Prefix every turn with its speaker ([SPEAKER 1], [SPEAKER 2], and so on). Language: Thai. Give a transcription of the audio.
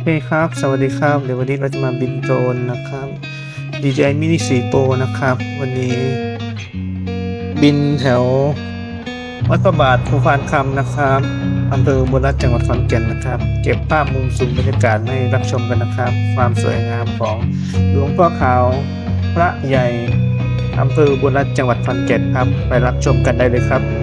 [SPEAKER 1] เคครับสวัสดีครับเดี๋ยววันนี้เราจะมาบินโดรนนะครับ DJI Mini 4 Pro นะครับวันนี้บินแถววัดพระบาทภูพานคำนะครับอำเภออุบลรัตน์จังหวัดขอนแก่นนะครับเก็บภาพมุมสูงบรรยากาศให้รับชมกันนะครับความสวยงามของหลวงพ่อขาวพระใหญ่อำเภออุบลรัตน์จังหวัดขอนแก่นครับไปรับชมกันได้เลยครับ